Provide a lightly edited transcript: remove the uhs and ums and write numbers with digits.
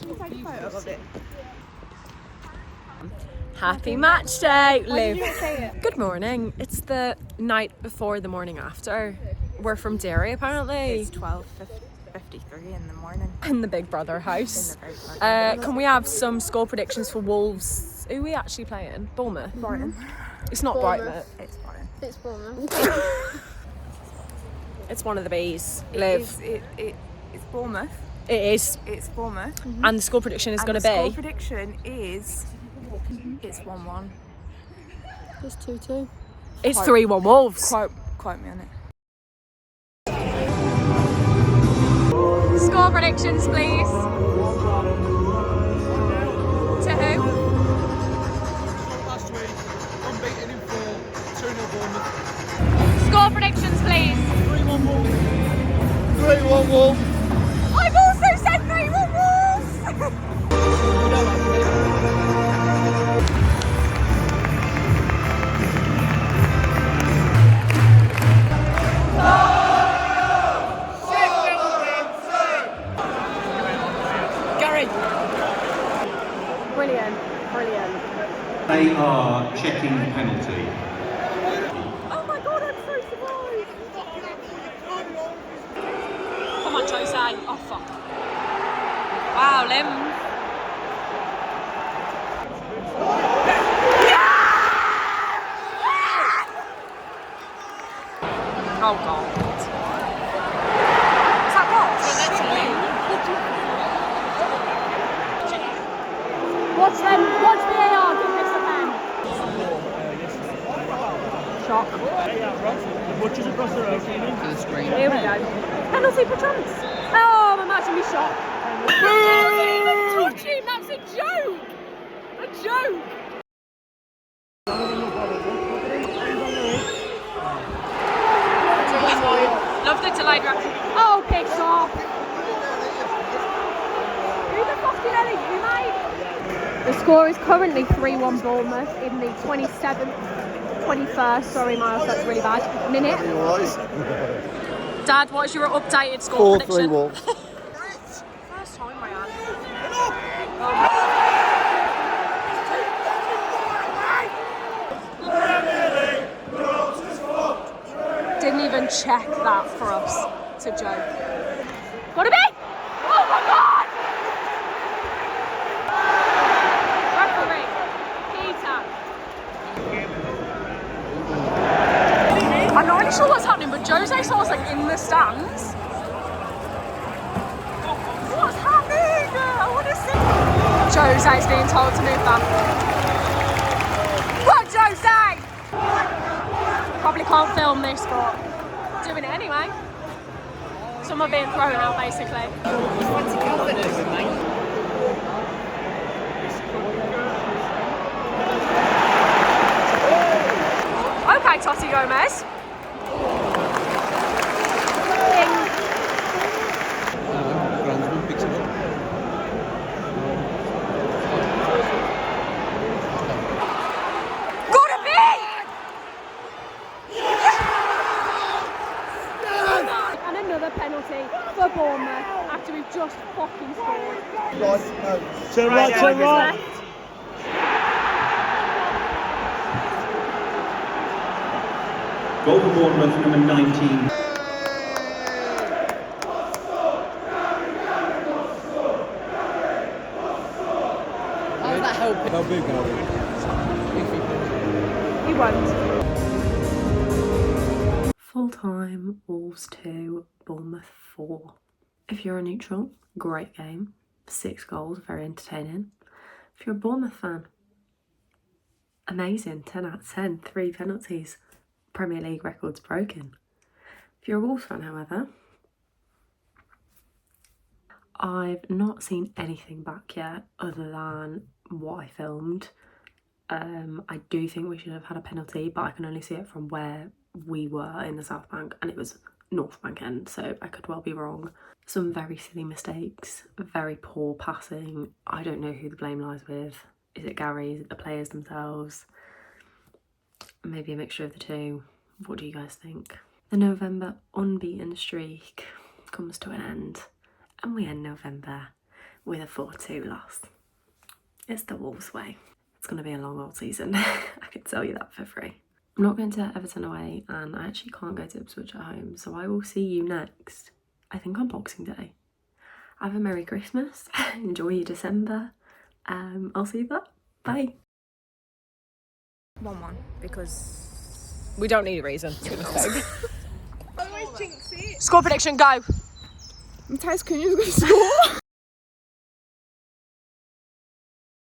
Take a photo of it. Happy match day, Liv. Good morning. It's the night before the morning after. We're from Derry apparently. It's 12:53 in the morning. In the Big Brother house. In the Big Brother. Can we have some score predictions for Wolves? Who are we actually playing? Bournemouth? Brighton. It's not Bournemouth. It's Brighton. It's Bournemouth. It's one of the B's. Liv. It's Bournemouth. It is. It's Bournemouth. And the score prediction is going to be? The score prediction is... It's 1-1. It's 2-2. It's 3-1 Wolves. Quote me on it. Score predictions, please. To who? Last week, unbeaten in 4, 2-0 Bournemouth. Score predictions, please. 3-1 Wolves. 3-1 Wolves. I've also said 3-1 Wolves. Brilliant. They are checking the penalty. Oh my god, I'm so surprised. Come on, Jose. Oh, fuck. Wow, Lim. Oh, God. Is that goal? Watch VAR give this a pen. Shock. The butchers across the road. To the screen. Here we go. Penalty for chance. Oh, I'm actually shocked. I didn't even touch him. That's a joke. A joke. Love the delayed reaction. Oh, piss off. Who the fuck did I think you, mate? The score is currently 3-1 Bournemouth in the 21st, sorry Miles, that's really bad, minute. Dad, what's your updated score prediction? 4-3 Wolves. First time, Ryan. Didn't even check that for us to joke. Gotta be! Oh my god! Referee, Peter. I'm not really sure what's happening, but Jose saw us like in the stands. What's happening? I want to see. Jose's being told to move back. What, Jose? Probably can't film this, but doing it anyway. Some are being thrown out, basically. Okay, Totti Gomez. Groundsman picks it up. Gotta be! And another penalty for Bournemouth after we've just fucking scored. Turn right, turn right. Goal for Bournemouth, number 19. How's that helping? How big are He won't. Full time, Wolves 2, Bournemouth 4. If you're a neutral, great game. 6 goals, very entertaining. If you're a Bournemouth fan, amazing, 10 out of 10, 3 penalties. Premier League records broken. If you're a Wolves fan, however, I've not seen anything back yet other than what I filmed. I do think we should have had a penalty, but I can only see it from where we were in the South Bank, and it was North Bank end, so I could well be wrong. Some very silly mistakes, very poor passing. I don't know who the blame lies with. Is it Gary? Is it the players themselves? Maybe a mixture of the two. What do you guys think? The November unbeaten streak comes to an end, and we end November with a 4-2 loss. It's the Wolves way. It's going to be a long old season. I can tell you that for free. I'm not going to Everton away, and I actually can't go to Ipswich at home, so I will see you next, I think on Boxing Day. Have a Merry Christmas. Enjoy your December. I'll see you there. Bye. 1-1 because We don't need a reason. It's a mistake. Score prediction, go. Matthias Cunha's going to score.